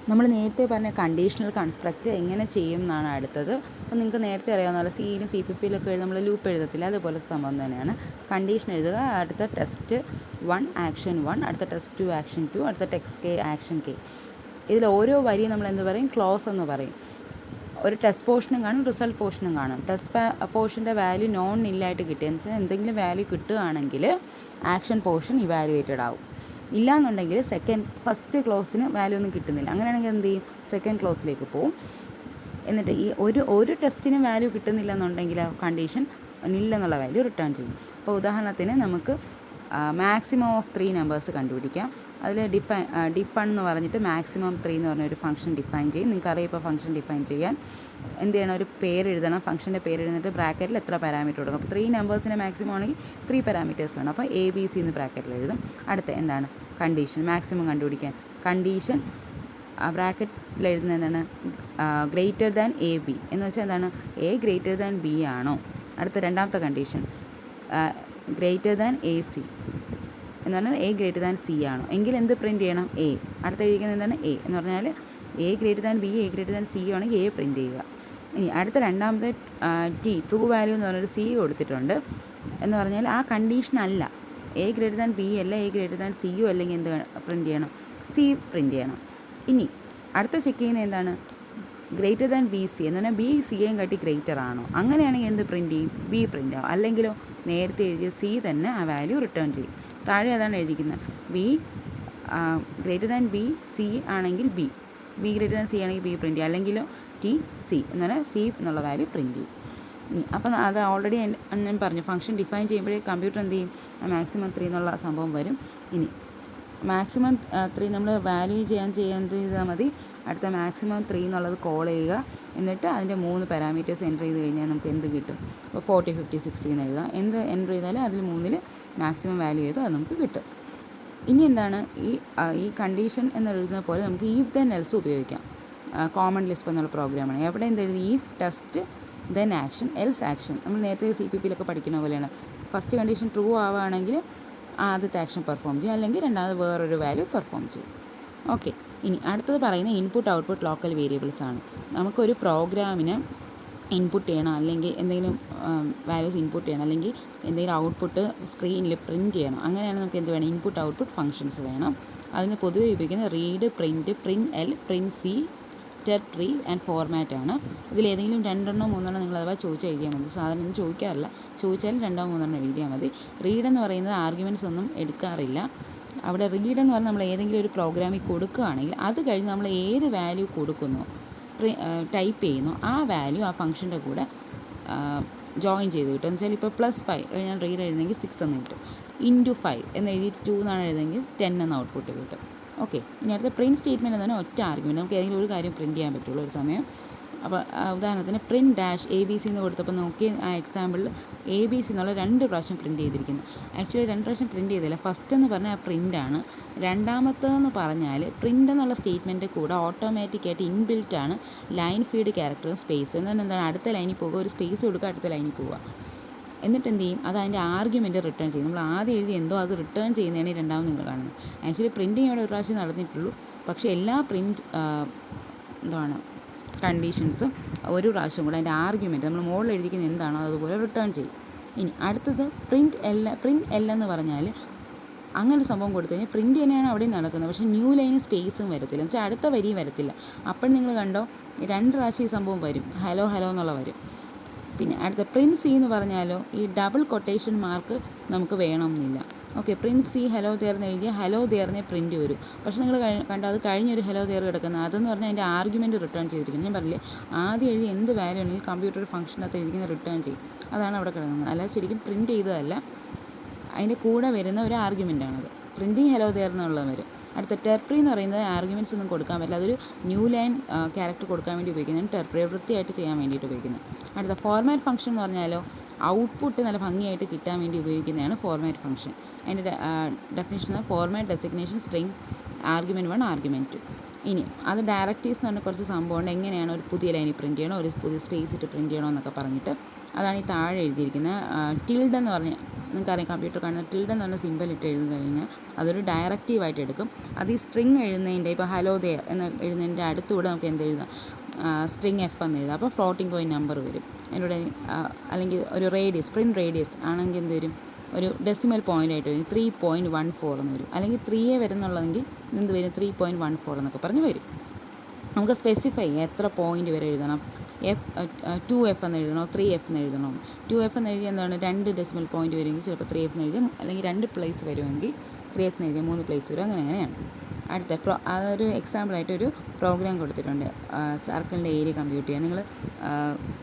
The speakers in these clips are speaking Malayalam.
നമ്മൾ നേരത്തെ പറഞ്ഞ കണ്ടീഷണൽ കൺസ്ട്രക്റ്റ് എങ്ങനെ ചെയ്യും എന്നാണ് അടുത്തത്. അപ്പോൾ നിങ്ങൾക്ക് നേരത്തെ അറിയാവുന്ന പോലെ സിയിലും CPP-യിലൊക്കെ നമ്മൾ ലൂപ്പ് എഴുതത്തില്ല, അതുപോലെ സംഭവം തന്നെയാണ്. കണ്ടീഷൻ എഴുതുക, അടുത്ത ടെസ്റ്റ് 1 ആക്ഷൻ 1, അടുത്ത ടെസ്റ്റ് 2 ആക്ഷൻ 2, അടുത്ത ടെക്സ്റ്റ് K ആക്ഷൻ K. ഇതിൽ ഓരോ വരിയും നമ്മൾ എന്ത് പറയും? ക്ലോസ് എന്ന് പറയും. ഒരു ടെസ്റ്റ് പോർഷനും കാണും, റിസൾട്ട് പോർഷനും കാണും. ടെസ്റ്റ് പോർഷൻ്റെ വാല്യൂ നോൺ നില്ലായിട്ട് കിട്ടിയെന്ന് വെച്ചാൽ എന്തെങ്കിലും വാല്യൂ കിട്ടുകയാണെങ്കിൽ ആക്ഷൻ പോർഷൻ ഇവാലുവേറ്റഡ് ആവും. ഇല്ലയെന്നുണ്ടെങ്കിൽ ഫസ്റ്റ് ക്ലോസിന് വാല്യൂ ഒന്നും കിട്ടുന്നില്ല, അങ്ങനെയാണെങ്കിൽ എന്ത് ചെയ്യും? സെക്കൻഡ് ക്ലോസിലേക്ക് പോവും. എന്നിട്ട് ഈ ഒരു ടെസ്റ്റിനും വാല്യൂ കിട്ടുന്നില്ല എന്നുണ്ടെങ്കിൽ കണ്ടീഷൻ നില്ലെന്നുള്ള വാല്യൂ റിട്ടേൺ ചെയ്യും. അപ്പോൾ ഉദാഹരണത്തിന് നമുക്ക് മാക്സിമം ഓഫ് 3 നമ്പേഴ്സ് കണ്ടുപിടിക്കാം. അതിൽ ഡിഫൈൻ എന്ന് പറഞ്ഞിട്ട് മാക്സിമം 3 എന്ന് പറഞ്ഞൊരു ഫംഗ്ഷൻ ഡിഫൈൻ ചെയ്യും. നിങ്ങൾക്കറിയാം ഇപ്പോൾ ഫംഗ്ഷൻ ഡിഫൈൻ ചെയ്യാൻ എന്ത് ചെയ്യണം? ഒരു പേര് എഴുതണം, ഫംഗ്ഷൻ്റെ പേര് എഴുതിയിട്ട് ബ്രാക്കറ്റിൽ എത്ര പാരാമീറ്റർ കൊടുക്കണം. അപ്പോൾ 3 നമ്പേഴ്സിൻ്റെ മാക്സിമം ആണെങ്കിൽ 3 പാരാമീറ്റേഴ്സ് വേണം. അപ്പോൾ ABC എന്ന് ബ്രാക്കറ്റിൽ എഴുതും. അടുത്ത എന്താണ്? കണ്ടീഷൻ. മാക്സിമം കണ്ടുപിടിക്കാൻ കണ്ടീഷൻ ബ്രാക്കറ്റിൽ എഴുതുന്നത് എന്താണ്? ഗ്രേറ്റർ ദാൻ AB എന്ന് വെച്ചാൽ എന്താണ്? A ഗ്രേറ്റർ ദാൻ B ആണോ? അടുത്ത രണ്ടാമത്തെ കണ്ടീഷൻ ഗ്രേറ്റർ ദാൻ AC എന്ന് പറഞ്ഞാൽ A ഗ്രേറ്റർ ദാൻ C ആണോ? എങ്കിൽ എന്ത് പ്രിൻറ്റ് ചെയ്യണം? A. അടുത്ത എഴുതിക്കുന്നത് എന്താണ്? A എന്ന് പറഞ്ഞാൽ A greater than B, A greater than C ആണെങ്കിൽ A പ്രിൻറ്റ് ചെയ്യുക. ഇനി അടുത്ത രണ്ടാമത്തെ ട്രൂ വാല്യൂ എന്ന് പറഞ്ഞൊരു C കൊടുത്തിട്ടുണ്ട്. എന്ന് പറഞ്ഞാൽ ആ കണ്ടീഷൻ അല്ല, A ഗ്രേറ്റർ ദാൻ B അല്ല, A ഗ്രേറ്റർ ദാൻ C അല്ലെങ്കിൽ എന്ത് പ്രിൻറ്റ് ചെയ്യണം? C പ്രിൻറ്റ് ചെയ്യണം. ഇനി അടുത്ത ചെക്ക് ചെയ്യുന്നത് എന്താണ്? ഗ്രേറ്റർ ദാൻ BC എന്ന് പറഞ്ഞാൽ B Cയെയും കാട്ടി ഗ്രേറ്റർ ആണോ? അങ്ങനെയാണെങ്കിൽ എന്ത് പ്രിൻറ്റ് ചെയ്യും? B പ്രിൻ്റ് ആവും. അല്ലെങ്കിലോ നേരത്തെ എഴുതിയ C തന്നെ ആ വാല്യൂ റിട്ടേൺ ചെയ്യും. താഴെ അതാണ് എഴുതിക്കുന്നത്. B greater than B C ആണെങ്കിൽ B ഗ്രേറ്റർ ദാൻ C ആണെങ്കിൽ B പ്രിൻറ്റ് ചെയ്യും. അല്ലെങ്കിലോ TC എന്ന് പറഞ്ഞാൽ C എന്നുള്ള വാല്യൂ പ്രിൻറ്റ് ചെയ്യും. അപ്പം അത് ഓൾറെഡി ഞാൻ പറഞ്ഞു, ഫംഗ്ഷൻ ഡിഫൈൻ ചെയ്യുമ്പോഴേ കമ്പ്യൂട്ടർ എന്ത് ചെയ്യും? മാക്സിമം 3 എന്നുള്ള സംഭവം വരും. ഇനി മാക്സിമം 3 നമ്മൾ വാല്യൂ ചെയ്യാൻ ചെയ്താൽ മതി. അടുത്ത മാക്സിമം 3 എന്നുള്ളത് കോൾ ചെയ്യുക. എന്നിട്ട് അതിൻ്റെ 3 പാരാമീറ്റേഴ്സ് എൻ്റർ ചെയ്ത് കഴിഞ്ഞാൽ നമുക്ക് എന്ത് കിട്ടും? ഇപ്പോൾ 40, 50, 60 എന്ന് എഴുതാം. എന്ത് എൻ്റർ ചെയ്താലും അതിൽ 3 മാക്സിമം വാല്യൂ ചെയ്ത് അത് നമുക്ക് കിട്ടും. ഇനി എന്താണ്? ഈ കണ്ടീഷൻ എന്ന് എഴുതുന്ന പോലെ നമുക്ക് ഈഫ് ദെൻ എൽസ് ഉപയോഗിക്കാം. കോമൺ ലിസ്പ് എന്നുള്ള പ്രോഗ്രാമാണ്. എവിടെ എന്ത് എഴുതി? If test then action else action. നമ്മൾ നേരത്തെ CPP-യിലൊക്കെ പഠിക്കുന്ന പോലെയാണ്. ഫസ്റ്റ് കണ്ടീഷൻ ട്രൂ ആവുകയാണെങ്കിൽ ആദ്യത്തെ ആക്ഷൻ പെർഫോം ചെയ്യും, അല്ലെങ്കിൽ രണ്ടാമത് വേറൊരു വാല്യൂ പെർഫോം ചെയ്യും. ഓക്കെ. ഇനി അടുത്തത് പറയുന്നത് ഇൻപുട്ട് ഔട്ട്പുട്ട് ലോക്കൽ വേരിയബിൾസ് ആണ്. നമുക്കൊരു പ്രോഗ്രാമിന് ഇൻപുട്ട് ചെയ്യണം, അല്ലെങ്കിൽ എന്തെങ്കിലും വാല്യൂസ് ഇൻപുട്ട് ചെയ്യണം, അല്ലെങ്കിൽ എന്തെങ്കിലും ഔട്ട്പുട്ട് സ്ക്രീനിൽ പ്രിൻറ്റ് ചെയ്യണം. അങ്ങനെയാണ് നമുക്ക് എന്ത് വേണം? ഇൻപുട്ട് ഔട്ട്പുട്ട് ഫംഗ്ഷൻസ് വേണം. അതിന് പൊതുവെ ഉപയോഗിക്കുന്ന read, print, print L, print C, tree and format ആണ്. ഇതിലേതെങ്കിലും 2 3 നിങ്ങൾ അഥവാ ചോദിച്ചാൽ എഴുതിയാൽ മതി. സാധാരണ ഒന്നും ചോദിക്കാറില്ല, ചോദിച്ചാൽ 2 3 എഴുതിയാൽ മതി. റീഡ് എന്ന് പറയുന്നത് ആർഗ്യുമെൻറ്റ്സ് ഒന്നും എടുക്കാറില്ല. അവിടെ റീഡ് എന്ന് പറഞ്ഞാൽ നമ്മൾ ഏതെങ്കിലും ഒരു പ്രോഗ്രാമിൽ കൊടുക്കുകയാണെങ്കിൽ അത് കഴിഞ്ഞ് നമ്മൾ ഏത് വാല്യൂ കൊടുക്കുന്നോ, ടൈപ്പ് ചെയ്യുന്നു, ആ വാല്യൂ ആ ഫംഗ്ഷൻ്റെ കൂടെ ജോയിൻ ചെയ്ത് കിട്ടും. എന്ന് വെച്ചാൽ ഇപ്പോൾ +5 ഞാൻ റീഡ് എഴുതുന്നെങ്കിൽ 6 എന്ന് കിട്ടും. *5 എന്ന് എഴുതിയിട്ട് 2 എന്നാണ് എഴുതുന്നെങ്കിൽ 10 എന്ന ഔട്ട്പുട്ട് കിട്ടും. ഓക്കെ. ഇനി അടുത്ത പ്രിൻറ്റ് സ്റ്റേറ്റ്മെൻറ്റ് എന്ന് പറഞ്ഞാൽ ഒറ്റ ആർഗ്യുമെൻറ്റ്, നമുക്ക് ഏതെങ്കിലും ഒരു കാര്യം പ്രിൻറ്റ് ചെയ്യാൻ പറ്റുള്ളൂ ഒരു സമയം. അപ്പോൾ ഉദാഹരണത്തിന് പ്രിൻറ്റ് -ABC എന്ന് കൊടുത്തപ്പോൾ നോക്കി ആ എക്സാമ്പിളിൽ ABC എന്നുള്ള 2 പ്രാവശ്യം പ്രിൻറ്റ് ചെയ്തിരിക്കുന്നു. ആക്ച്വലി 2 പ്രാവശ്യം പ്രിൻറ്റ് ചെയ്തില്ല. ഫസ്റ്റ് എന്ന് പറഞ്ഞാൽ ആ പ്രിൻ്റാണ്. രണ്ടാമത്തേതെന്ന് പറഞ്ഞാൽ പ്രിൻ്റ് എന്നുള്ള സ്റ്റേറ്റ്മെൻറ്റ് കൂടെ ഓട്ടോമാറ്റിക്കായിട്ട് ഇൻബിൽറ്റ് ആണ് ലൈൻ ഫീഡ് ക്യാരക്ടറും സ്പേസ്. എന്നാൽ എന്താണ്? അടുത്ത ലൈനിൽ പോകുക, ഒരു സ്പേസ് കൊടുക്കുക, അടുത്ത ലൈനിൽ പോവുക. എന്നിട്ട് എന്ത് ചെയ്യും? അത് അതിൻ്റെ ആർഗ്യുമെൻറ്റ് റിട്ടേൺ ചെയ്യും. നമ്മൾ ആദ്യം എഴുതി എന്തോ അത് റിട്ടേൺ ചെയ്യുന്നതാണ് ഈ രണ്ടാമത് നിങ്ങൾ കാണുന്നത്. ആക്ച്വലി പ്രിൻറ്റിങ് അവിടെ ഒരു പ്രാവശ്യം നടന്നിട്ടുള്ളൂ. പക്ഷേ എല്ലാ കണ്ടീഷൻസും ഒരു പ്രാവശ്യം കൂടെ അതിൻ്റെ ആർഗ്യുമെൻറ്റ് നമ്മൾ മുകളിൽ എഴുതിക്കുന്ന എന്താണോ അതുപോലെ റിട്ടേൺ ചെയ്യും. ഇനി അടുത്തത് പ്രിൻറ്റ് L എന്ന് പറഞ്ഞാൽ അങ്ങനെ ഒരു സംഭവം കൊടുത്തു കഴിഞ്ഞാൽ പ്രിൻറ്റ് തന്നെയാണ് അവിടെ നടക്കുന്നത്. പക്ഷേ ന്യൂ ലൈന് സ്പേസും വരത്തില്ല, എന്ന് വെച്ചാൽ അടുത്ത വരിയും വരത്തില്ല. അപ്പോൾ നിങ്ങൾ കണ്ടോ 2 പ്രാവശ്യം ഈ സംഭവം വരും, ഹലോ എന്നുള്ള വരും. പിന്നെ അടുത്ത പ്രിൻറ്റ് C എന്ന് പറഞ്ഞാലോ ഈ ഡബിൾ കൊട്ടേഷൻ മാർക്ക് നമുക്ക് വേണമെന്നില്ല. ഓക്കെ. പ്രിൻറ്റ് C ഹലോ തേർന്ന് എഴുതിയ ഹലോ തേർന്നേ പ്രിൻറ്റ് വരും. പക്ഷേ നിങ്ങൾ കണ്ടോ അത് കഴിഞ്ഞൊരു ഹലോ തേർ കിടക്കുന്നത്, അതെന്ന് പറഞ്ഞാൽ അതിൻ്റെ ആർഗ്യുമെൻറ്റ് റിട്ടേൺ ചെയ്തിരിക്കുന്നത്. ഞാൻ പറഞ്ഞില്ലേ, ആദ്യം എഴുതി എന്ത് വാല്യൂ ആണെങ്കിലും കമ്പ്യൂട്ടർ ഫംഗ്ഷനകത്ത് എഴുതിക്കുന്ന റിട്ടേൺ ചെയ്യും. അതാണ് അവിടെ കിടക്കുന്നത്. അല്ലാതെ ശരിക്കും പ്രിൻറ്റ് ചെയ്തതല്ല, അതിൻ്റെ കൂടെ വരുന്ന ഒരു ആർഗ്യുമെൻറ്റാണത്. പ്രിൻറ്റിങ് ഹലോ തേർന്നുള്ളത് വരും. അടുത്ത ടെർപ്രി എന്ന് പറയുന്നത് ആർഗ്യുമെൻറ്റ്സ് ഒന്നും കൊടുക്കാൻ പറ്റില്ല, അതൊരു ന്യൂ ലൈൻ ക്യാരക്ടർ കൊടുക്കാൻ വേണ്ടി ഉപയോഗിക്കുന്നതാണ്. ടെർപ്രി വൃത്തിയായിട്ട് ചെയ്യാൻ വേണ്ടിയിട്ട് ഉപയോഗിക്കുന്നത്. അടുത്ത ഫോർമാറ്റ് ഫംഗ്ഷൻ എന്ന് പറഞ്ഞാലോ ഔട്ട്പുട്ട് നല്ല ഭംഗിയായിട്ട് കിട്ടാൻ വേണ്ടി ഉപയോഗിക്കുന്നതാണ് ഫോർമാറ്റ് ഫംഗ്ഷൻ. അതിൻ്റെ definition format designation string argument 1 argument 2. ഇനി അത് ഡയറക്റ്റീവ്സ് എന്ന് പറഞ്ഞ കുറച്ച് സംഭവമുണ്ട്. എങ്ങനെയാണ് ഒരു പുതിയ ലൈനിൽ പ്രിൻറ്റ് ചെയ്യണോ, ഒരു പുതിയ സ്പേസ് ഇട്ട് പ്രിൻറ്റ് ചെയ്യണോ എന്നൊക്കെ പറഞ്ഞിട്ട് അതാണ് ഈ താഴെ എഴുതിയിരിക്കുന്നത്. ടിൽഡ് എന്ന് പറഞ്ഞ് നിങ്ങൾക്കറിയാം, കമ്പ്യൂട്ടർ കാണുന്ന ടിൽഡ് എന്ന് പറഞ്ഞ സിമ്പിൾ ഇട്ട് എഴുതി കഴിഞ്ഞാൽ അതൊരു ഡയറക്റ്റീവായിട്ട് എടുക്കും. അത് ഈ സ്ട്രിങ് എഴുതുന്നതിൻ്റെ ഇപ്പോൾ ഹലോ ദെയർ എന്ന് എഴുതുന്നതിൻ്റെ അടുത്തുകൂടെ നമുക്ക് എന്ത് എഴുതാം, സ്ട്രിങ് എഫ് എന്ന് എഴുതാം. അപ്പോൾ ഫ്ലോട്ടിംഗ് പോയിൻറ്റ് നമ്പർ വരും അതിലൂടെ. അല്ലെങ്കിൽ ഒരു റേഡിയസ്, പ്രിൻറ്റ് റേഡിയസ് ആണെങ്കിൽ എന്ത് വരും, ഒരു ഡെസിമൽ പോയിൻ്റായിട്ട് വരും, 3.14 എന്ന് വരും. അല്ലെങ്കിൽ 3 വരുന്നുള്ളതെങ്കിൽ എന്ത് വരും, 3.14 എന്നൊക്കെ പറഞ്ഞ് വരും. നമുക്ക് സ്പെസിഫൈ ചെയ്യാം എത്ര പോയിൻ്റ് വരെ എഴുതണം. 2F എന്ന് എഴുതണോ, 3F എന്ന് എഴുതണോ. 2F എന്ന് എഴുതി എന്താണ്, 2 ഡെസിമൽ പോയിൻ്റ് വരുമെങ്കിൽ ചിലപ്പോൾ 3F എന്ന് എഴുതും. അല്ലെങ്കിൽ 2 പ്ലേസ് വരുമെങ്കിൽ 3F എന്ന് എഴുതിയാൽ 3 പ്ലേസ് വരും. അങ്ങനെയാണ്. അടുത്ത അതൊരു എക്സാമ്പിളായിട്ടൊരു പ്രോഗ്രാം കൊടുത്തിട്ടുണ്ട്, സർക്കിളിൻ്റെ ഏരിയ കമ്പ്യൂട്ട് ചെയ്യാൻ. നിങ്ങൾ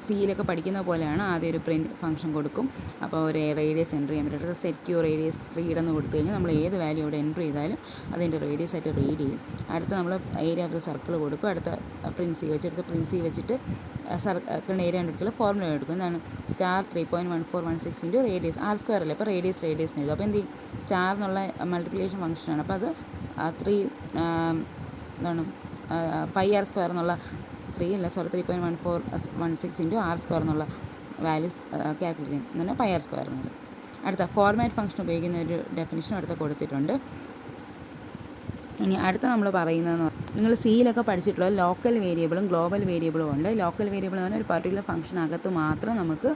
സിയിലൊക്കെ പഠിക്കുന്ന പോലെയാണ്. ആദ്യം ഒരു പ്രിൻറ്റ് ഫംഗ്ഷൻ കൊടുക്കും. അപ്പോൾ ഒരു റേഡിയസ് എൻ്റർ ചെയ്യാൻ പറ്റും. സെറ്റ് റേഡിയസ് റീഡ് എന്ന് കൊടുത്തു കഴിഞ്ഞാൽ നമ്മൾ ഏത് വാല്യൂ ഇവിടെ എൻ്റർ ചെയ്താലും അതിൻ്റെ റേഡിയസ് ആയിട്ട് റീഡ് ചെയ്യും. അടുത്ത നമ്മൾ ഏരിയ ഓഫ് ദ സർക്കിൾ കൊടുക്കും. അടുത്ത പ്രിൻസി വെച്ചിട്ട് സർക്കിളിൻ്റെ ഏരിയ കണ്ടുപിടിക്കുക, ഫോർമുല എടുക്കും. എന്താണ്, സ്റ്റാർ 3.1416 ഇൻറ്റു റേഡിയസ് R² അല്ലേ, അപ്പോൾ റേഡിയസ് എന്ന് എഴുതും. അപ്പോൾ എന്ത് ചെയ്യും, സ്റ്റാർ എന്നുള്ള മൾട്ടിപ്ലിക്കേഷൻ ഫംഗ്ഷനാണ്. അപ്പോൾ അത് 3 πr² എന്നുള്ള 3.1416 ഇൻറ്റു R² എന്നുള്ള വാല്യൂസ് കാൽക്കുലേറ്റ് ചെയ്യും. എന്ന് പറഞ്ഞാൽ πr² എന്നുള്ളത്. അടുത്ത ഫോർമാറ്റ് ഫംഗ്ഷൻ ഉപയോഗിക്കുന്ന ഒരു ഡെഫിനിഷനും അടുത്ത കൊടുത്തിട്ടുണ്ട്. ഇനി അടുത്ത നമ്മൾ പറയുന്നതെന്ന് പറഞ്ഞാൽ, നിങ്ങൾ സിയിലൊക്കെ പഠിച്ചിട്ടുള്ള ലോക്കൽ വേരിയബിളും ഗ്ലോബൽ വേരിയബിളും ഉണ്ട്. ലോക്കൽ വേരിയബിൾ എന്ന് പറഞ്ഞാൽ ഒരു പർട്ടിക്കുലർ ഫംഗ്ഷനകത്ത് മാത്രം നമുക്ക്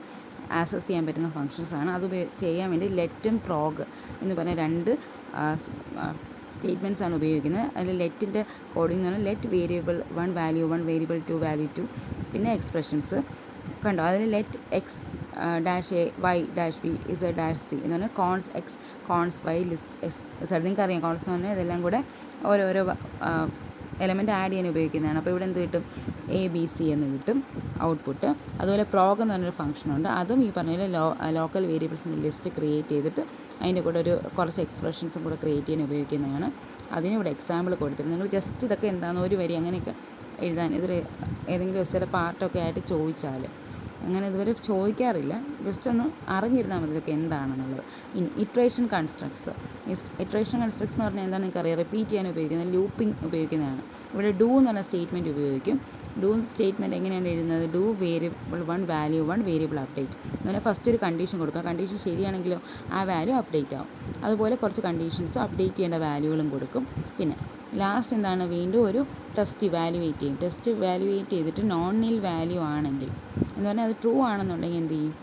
ആക്സസ് ചെയ്യാൻ പറ്റുന്ന ഫംഗ്ഷൻസാണ്. അത് ചെയ്യാൻ വേണ്ടി ലെറ്റും പ്രോഗ് എന്ന് പറഞ്ഞ 2 സ്റ്റേറ്റ്മെൻറ്റ്സ് ആണ് ഉപയോഗിക്കുന്നത്. അതിൽ ലെറ്റിൻ്റെ കോഡിംഗ് എന്ന് പറഞ്ഞാൽ let variable 1 value 1, variable 2 value 2, പിന്നെ എക്സ്പ്രഷൻസ് കണ്ടോ. അതിൽ let x -a y -b z -c എന്ന് പറഞ്ഞാൽ cons x cons y list x z. നിങ്ങൾക്കറിയാം കോൺസ് എന്ന് പറഞ്ഞാൽ ഇതെല്ലാം കൂടെ ഓരോരോ എലമെൻറ്റ് ആഡ് ചെയ്യാൻ ഉപയോഗിക്കുന്നതാണ്. അപ്പോൾ ഇവിടെ എന്ത് കിട്ടും, ABC എന്ന് കിട്ടും ഔട്ട്പുട്ട്. അതുപോലെ പ്രോഗ് എന്ന് പറഞ്ഞൊരു ഫംഗ്ഷനുണ്ട്. അതും ഈ പറഞ്ഞ ലോക്കൽ വേരിയബിൾസിൻ്റെ ലിസ്റ്റ് ക്രിയേറ്റ് ചെയ്തിട്ട് അതിൻ്റെ കൂടെ കുറച്ച് എക്സ്പ്രഷൻസും കൂടെ ക്രിയേറ്റ് ചെയ്യാൻ ഉപയോഗിക്കുന്നതാണ്. അതിനിവിടെ എക്സാമ്പിൾ കൊടുത്തിട്ടുണ്ട്. നിങ്ങൾ ജസ്റ്റ് ഇതൊക്കെ എന്താണെന്ന് ഒരു വരി അങ്ങനെയൊക്കെ എഴുതാൻ, ഇതിൽ ഏതെങ്കിലും എസ്സേയുടെ പാർട്ടൊക്കെ ആയിട്ട് ചോദിച്ചാൽ, അങ്ങനെ ഇതുവരെ ചോദിക്കാറില്ല, ജസ്റ്റ് ഒന്ന് അറിഞ്ഞിരുന്നാൽ മതി ഇതൊക്കെ എന്താണെന്നുള്ളത്. ഇനി ഇറ്ററേഷൻ കൺസ്ട്രക്ട്സ് എന്ന് പറഞ്ഞാൽ എന്താണ് നിങ്ങൾക്കറിയാം, റിപ്പീറ്റ് ചെയ്യാൻ ഉപയോഗിക്കുന്നത്, ലൂപ്പിംഗ് ഉപയോഗിക്കുന്നതാണ്. ഇവിടെ ഡു എന്ന് പറഞ്ഞ സ്റ്റേറ്റ്മെൻറ്റ് ഉപയോഗിക്കും. ഡു സ്റ്റേറ്റ്മെൻറ്റ് എങ്ങനെയാണ് എഴുതുന്നത്, do variable 1 value 1 variable update എന്ന് പറഞ്ഞാൽ ഫസ്റ്റ് ഒരു കണ്ടീഷൻ കൊടുക്കുക. കണ്ടീഷൻ ശരിയാണെങ്കിലോ ആ വാല്യൂ അപ്ഡേറ്റ് ആവും. അതുപോലെ കുറച്ച് കണ്ടീഷൻസ് അപ്ഡേറ്റ് ചെയ്യേണ്ട വാല്യൂകളും കൊടുക്കും. പിന്നെ ലാസ്റ്റ് എന്താണ്, വീണ്ടും ഒരു ടെസ്റ്റ് ഇവാലുവേറ്റ് ചെയ്യും. ടെസ്റ്റ് ഇവാലുവേറ്റ് ചെയ്തിട്ട് നോൺ നിൽ വാല്യൂ ആണെങ്കിൽ എന്ന് പറഞ്ഞാൽ അത് ട്രൂ ആണെന്നുണ്ടെങ്കിൽ എന്ത് ചെയ്യും,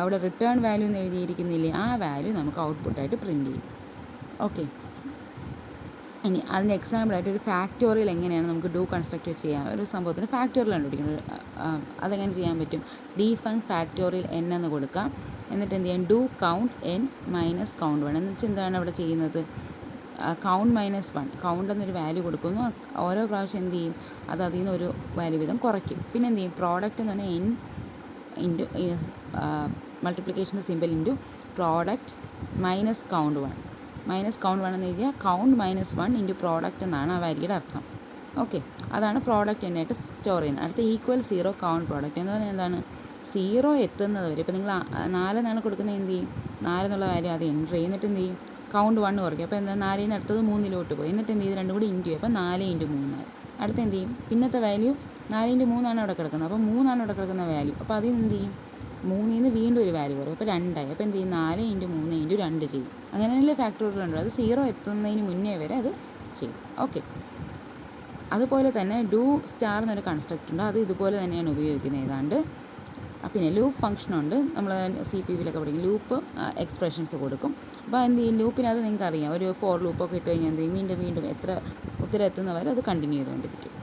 അവിടെ റിട്ടേൺ വാല്യൂ എന്ന് എഴുതിയിരിക്കുന്നില്ലേ, ആ വാല്യൂ നമുക്ക് ഔട്ട്പുട്ടായിട്ട് പ്രിൻറ്റ് ചെയ്യും. ഓക്കെ. ഇനി അതിൻ്റെ എക്സാമ്പിളായിട്ട് ഒരു ഫാക്ടോറിയൽ എങ്ങനെയാണ് നമുക്ക് ഡു കൺസ്ട്രക്റ്റ് ചെയ്യാം. ഒരു സംഭവത്തിന് ഫാക്ടോറിയൽ കണ്ടുപിടിക്കുന്നത്, അതെങ്ങനെ ചെയ്യാൻ പറ്റും, ഡിഫൈൻ ഫാക്ടോറിയൽ n എന്ന് കൊടുക്കാം. എന്നിട്ട് എന്ത് ചെയ്യാം, do count n minus count 1 എന്ന് വെച്ചാൽ എന്താണ് അവിടെ ചെയ്യുന്നത്, കൗണ്ട് -1 കൗണ്ട് എന്നൊരു വാല്യൂ കൊടുക്കുന്നു. ഓരോ പ്രാവശ്യം എന്ത് ചെയ്യും, അത് അതിൽ നിന്ന് ഒരു വാല്യൂ വീതം കുറയ്ക്കും. പിന്നെ എന്ത് ചെയ്യും, പ്രോഡക്റ്റ് എന്ന് പറഞ്ഞാൽ n ഇൻറ്റു മൾട്ടിപ്ലിക്കേഷൻ്റെ simple into product minus count 1 എന്ന് എഴുതിയാൽ കൗണ്ട് -1 ഇൻറ്റു പ്രോഡക്റ്റ് എന്നാണ് ആ വാല്യൂയുടെ അർത്ഥം. ഓക്കെ, അതാണ് പ്രോഡക്റ്റ് എന്നായിട്ട് സ്റ്റോർ ചെയ്യുന്നത്. അടുത്ത =0 കൗണ്ട് പ്രോഡക്റ്റ് എന്ന് പറഞ്ഞാൽ എന്താണ്, 0 എത്തുന്നത് വരെ. ഇപ്പോൾ നിങ്ങൾ 4 എന്നാണ് കൊടുക്കുന്നത്, എന്ത് ചെയ്യും, 4 എന്നുള്ള വാല്യൂ അത് എൻ്റർ ചെയ്യും. എന്നിട്ട് എന്ത് ചെയ്യും, കൗണ്ട് 1 കുറയ്ക്കും. അപ്പോൾ എന്താ, 4 അടുത്തത് 3 പോയി. എന്നിട്ട് എന്ത് ചെയ്യും, രണ്ടും കൂടി ഇൻറ്റു, അപ്പോൾ 4 × 3 ആയി. അടുത്ത എന്ത് ചെയ്യും, പിന്നത്തെ വാല്യൂ 4 × 3 അവിടെ കിടക്കുന്നത്. അപ്പോൾ 3 അവിടെ കിടക്കുന്ന വാല്യൂ. അപ്പോൾ അതിൽ എന്ത് ചെയ്യും, 3 വീണ്ടും ഒരു വാല്യൂ കുറയും. അപ്പോൾ 2 ആയി. അപ്പോൾ എന്ത് ചെയ്യും, 4 × 3 × 2 ചെയ്യും. അങ്ങനെയല്ലേ ഫാക്ടോറിയൽ ഉണ്ട്. അത് 0 എത്തുന്നതിന് മുന്നേ വരെ അത് ചെയ്യും. ഓക്കെ. അതുപോലെ തന്നെ ഡു സ്റ്റാർ എന്നൊരു കൺസ്ട്രക്റ്റ് ഉണ്ട്. അത് ഇതുപോലെ തന്നെയാണ് ഉപയോഗിക്കുന്നത് ഏതാണ്ട്. പിന്നെ ലൂപ്പ് ഫംഗ്ഷനുണ്ട്, നമ്മൾ CPP-ലൊക്കെ പഠിക്കും. ലൂപ്പ് എക്സ്പ്രഷൻസ് കൊടുക്കും. അപ്പോൾ എന്ത് ചെയ്യും, ലൂപ്പിനകത്ത് നിങ്ങൾക്ക് അറിയാം, ഒരു ഫോർ ലൂപ്പൊക്കെ ഇട്ട് കഴിഞ്ഞാൽ എന്ത് ചെയ്യും, വീണ്ടും ഉത്തരം എത്തുന്നവരെ അത് കണ്ടിന്യൂ ചെയ്തുകൊണ്ടിരിക്കും.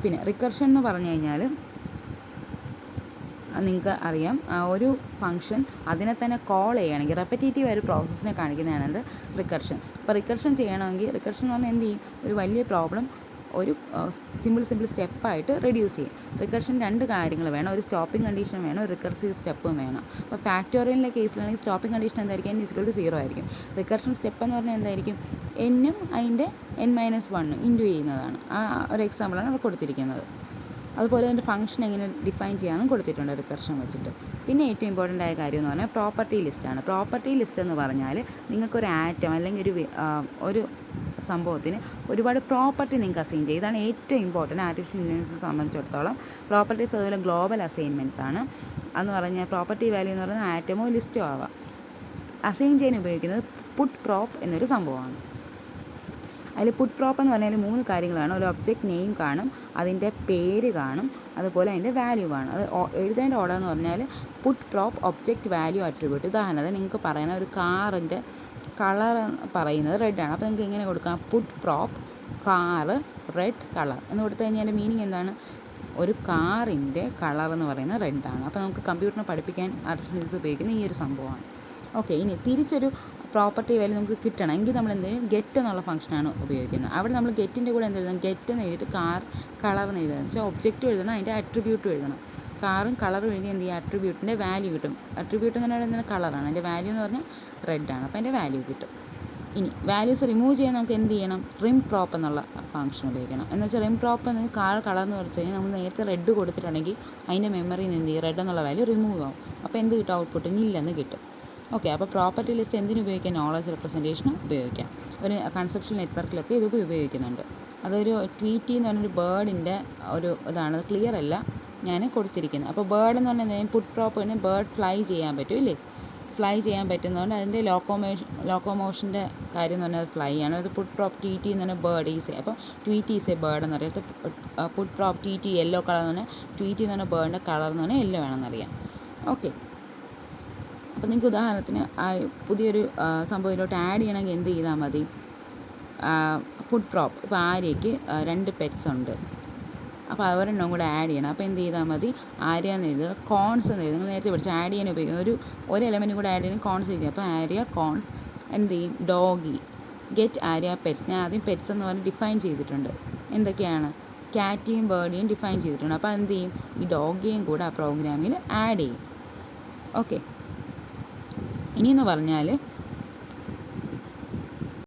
പിന്നെ റിക്കർഷൻ എന്ന് പറഞ്ഞു കഴിഞ്ഞാൽ നിങ്ങൾക്ക് അറിയാം, ഒരു ഫംഗ്ഷൻ അതിനെ തന്നെ കോൾ ചെയ്യുകയാണെങ്കിൽ റെപ്പറ്റേറ്റീവ് ഒരു പ്രോസസ്സിനെ കാണിക്കുന്നതാണ് റിക്കർഷൻ. അപ്പോൾ റിക്കർഷൻ ചെയ്യണമെങ്കിൽ, റിക്കർഷൻ എന്ന് പറഞ്ഞാൽ എന്ത് ചെയ്യും, ഒരു വലിയ പ്രോബ്ലം ഒരു സിമ്പിൾ സ്റ്റെപ്പായിട്ട് റെഡ്യൂസ് ചെയ്യും. റിക്കർഷൻ 2 കാര്യങ്ങൾ വേണം, ഒരു സ്റ്റോപ്പിംഗ് കണ്ടീഷൻ വേണം, ഒരു റിക്കർസീവ് സ്റ്റെപ്പും വേണം. അപ്പോൾ ഫാക്ടോറിയലിൻ്റെ കേസിലാണെങ്കിൽ സ്റ്റോപ്പിംഗ് കണ്ടീഷൻ എന്തായിരിക്കും, n = 0 ആയിരിക്കും. റിക്കർഷൻ സ്റ്റെപ്പ് എന്ന് പറഞ്ഞാൽ എന്തായിരിക്കും, n-ഉം അതിൻ്റെ n-1 ഇൻറ്റു ചെയ്യുന്നതാണ്. ആ ഒരു എക്സാമ്പിളാണ് അവിടെ കൊടുത്തിരിക്കുന്നത്. അതുപോലെ തന്നെ ഫംഗ്ഷൻ എങ്ങനെ ഡിഫൈൻ ചെയ്യാമെന്നും കൊടുത്തിട്ടുണ്ട് റിക്കർഷൻ വെച്ചിട്ട്. പിന്നെ ഏറ്റവും ഇമ്പോർട്ടൻ്റ് ആയ കാര്യം എന്ന് പറഞ്ഞാൽ പ്രോപ്പർട്ടി ലിസ്റ്റാണ്. പ്രോപ്പർട്ടി ലിസ്റ്റ് എന്ന് പറഞ്ഞാൽ നിങ്ങൾക്കൊരു ആറ്റം അല്ലെങ്കിൽ ഒരു സംഭവത്തിന് ഒരുപാട് പ്രോപ്പർട്ടി നിങ്ങൾക്ക് അസൈൻ ചെയ്യും. ഇതാണ് ഏറ്റവും ഇമ്പോർട്ടൻറ്റ് ആർട്ടിഫിഷ്യൽ ഇൻ്റലിജൻസിനെ സംബന്ധിച്ചിടത്തോളം. പ്രോപ്പർട്ടീസ് അതുപോലെ ഗ്ലോബൽ അസൈൻമെൻറ്റ്സ് ആണ്. അതെന്ന് പറഞ്ഞാൽ പ്രോപ്പർട്ടി വാല്യൂ എന്ന് പറയുന്നത് ആറ്റമോ ലിസ്റ്റോ ആവാം. അസൈൻ ചെയ്യാൻ ഉപയോഗിക്കുന്നത് പുട്ട് പ്രോപ്പ് എന്നൊരു സംഭവമാണ്. അതിൽ പുട്ട് പ്രോപ്പ് എന്ന് പറഞ്ഞാൽ 3 കാര്യങ്ങളാണ്. ഒരു ഒബ്ജക്റ്റ് നെയിം കാണും, അതിൻ്റെ പേര് കാണും, അതുപോലെ അതിൻ്റെ വാല്യൂ കാണും. അത് എഴുതേണ്ട ഓർഡർ എന്ന് പറഞ്ഞാൽ put prop object value attribute. ഉദാഹരണത്തിന് നിങ്ങൾക്ക് പറയുന്ന ഒരു കാറിൻ്റെ കളർ പറയുന്നത് റെഡാണ്. അപ്പോൾ നിങ്ങൾക്ക് എങ്ങനെ കൊടുക്കാം? Put prop car red colour എന്ന് കൊടുത്തു കഴിഞ്ഞാൽ മീനിങ് എന്താണ്? ഒരു കാറിൻ്റെ കളർ എന്ന് പറയുന്നത് റെഡാണ്. അപ്പോൾ നമുക്ക് കമ്പ്യൂട്ടറിനെ പഠിപ്പിക്കാൻ ആർട്ടിഫിഷ്യൽ ഇൻ്റലിജൻസ് ഉപയോഗിക്കുന്ന ഈ ഒരു സംഭവമാണ്. ഓക്കെ, ഇനി തിരിച്ചൊരു പ്രോപ്പർട്ടി വാല്യൂ നമുക്ക് കിട്ടണം എങ്കിൽ നമ്മൾ എന്ത് ചെയ്യും? ഗെറ്റ് എന്നുള്ള ഫംഗ്ഷനാണ് ഉപയോഗിക്കുന്നത്. അവിടെ നമ്മൾ ഗെറ്റിൻ്റെ കൂടെ എന്ത് എഴുതണം? ഗെറ്റ് എന്ന് എഴുതിയിട്ട് കാർ കളർ എന്ന് എഴുതണം. വെച്ചാൽ ഒബ്ജക്റ്റും എഴുതണം, അതിൻ്റെ അട്രിബ്യൂട്ടും എഴുതണം. കാറും കളറും എഴുതി എന്ത് ചെയ്യുക? അട്രിബ്യൂട്ടിൻ്റെ വാല്യൂ കിട്ടും. അട്രിബ്യൂട്ട് എന്ന് പറയുന്നത് കളറാണ്, അതിൻ്റെ വാല്യൂ എന്ന് പറഞ്ഞാൽ റെഡാണ്. അപ്പോൾ അതിൻ്റെ വാല്യൂ കിട്ടും. ഇനി വാല്യൂസ് റിമൂവ് ചെയ്യാൻ നമുക്ക് എന്ത് ചെയ്യണം? റിം പ്രോപ്പ് എന്നുള്ള ഫംഗ്ഷൻ ഉപയോഗിക്കണം. എന്ന് വെച്ചാൽ റിം പ്രോപ്പ് എന്ന് കാർ കളർ എന്ന് പറഞ്ഞു കഴിഞ്ഞാൽ നമ്മൾ നേരത്തെ റെഡ് കൊടുത്തിട്ടുണ്ടെങ്കിൽ അതിൻ്റെ മെമ്മറിയിൽ നിന്ന് എന്ത് ചെയ്യും? റെഡ് എന്നുള്ള വാല്യൂ റിമൂവ് ആവും. അപ്പോൾ എന്ത് കിട്ടും? ഔട്ട്പുട്ട് നില്ലെന്ന് കിട്ടും. ഓക്കെ, അപ്പോൾ പ്രോപ്പർട്ടി ലിസ്റ്റ് എന്തിനു ഉപയോഗിക്കാം? നോളജ് റെപ്രസെൻറ്റേഷന് ഉപയോഗിക്കാം. ഒരു കൺസെപ്ഷൻ നെറ്റ്വർക്കിലൊക്കെ ഇത് ഉപയോഗിക്കുന്നുണ്ട്. അതൊരു ട്വീറ്റി എന്ന് പറഞ്ഞൊരു ബേർഡിൻ്റെ ഒരു ഇതാണ്. അത് ക്ലിയർ അല്ല ഞാൻ കൊടുത്തിരിക്കുന്നത്. അപ്പോൾ ബേർഡ് എന്ന് പറഞ്ഞാൽ പുട്ട് പ്രോപ്പിന് ബേർഡ് ഫ്ലൈ ചെയ്യാൻ പറ്റും ഇല്ലേ? ഫ്ലൈ ചെയ്യാൻ പറ്റുന്നതുകൊണ്ട് അതിൻ്റെ ലോക്കോമോഷൻ്റെ കാര്യം എന്ന് പറഞ്ഞാൽ അത് ഫ്ലൈ ആണ്. അത് പുട്ട് പ്രോപ്പ് ടി ടി എന്ന് പറഞ്ഞാൽ ബേർഡ് ഈസ്. അപ്പോൾ ട്വീറ്റി ഈസ് എ ബേർഡ് എന്ന് പറയുന്നത്. Put prop T T yellow colour എന്ന് പറഞ്ഞാൽ ട്വീറ്റി എന്ന് പറഞ്ഞാൽ ബേർഡിൻ്റെ കളർ എന്ന് പറഞ്ഞാൽ യെല്ലോ വേണമെന്നറിയാം. ഓക്കെ, അപ്പോൾ നിങ്ങൾക്ക് ഉദാഹരണത്തിന് പുതിയൊരു സംഭവം ഇതിലോട്ട് ആഡ് ചെയ്യണമെങ്കിൽ എന്ത് ചെയ്താൽ മതി? പുട്ട് പ്രോപ്പ് ഇപ്പോൾ ആര്യയ്ക്ക് 2 പെറ്റ്സ് ഉണ്ട്. അപ്പോൾ അവരെണ്ണം കൂടെ ആഡ് ചെയ്യണം. അപ്പോൾ എന്ത് ചെയ്താൽ മതി? ആര്യ എന്ന് എഴുതുക, കോൺസ് എന്ന് എഴുതുക. നിങ്ങൾ നേരത്തെ പഠിച്ച് ആഡ് ചെയ്യാൻ ഉപയോഗിക്കുന്നത് ഒരു എലമെൻറ്റും കൂടെ ആഡ് ചെയ്യാൻ കോൺസ് എഴുതുക. അപ്പോൾ ആര്യ കോൺസ് എന്ത് ചെയ്യും? Doggy get Arya pets. ഞാൻ ആദ്യം പെറ്റ്സ് എന്ന് പറഞ്ഞ് ഡിഫൈൻ ചെയ്തിട്ടുണ്ട്. എന്തൊക്കെയാണ്? ക്യാറ്റിയും ബേർഡിയും ഡിഫൈൻ ചെയ്തിട്ടുണ്ട്. അപ്പോൾ എന്ത് ചെയ്യും? ഈ ഡോഗിയും കൂടെ ആ പ്രോഗ്രാമിൽ ആഡ് ചെയ്യും. ഓക്കെ, ഇനിയെന്ന് പറഞ്ഞാൽ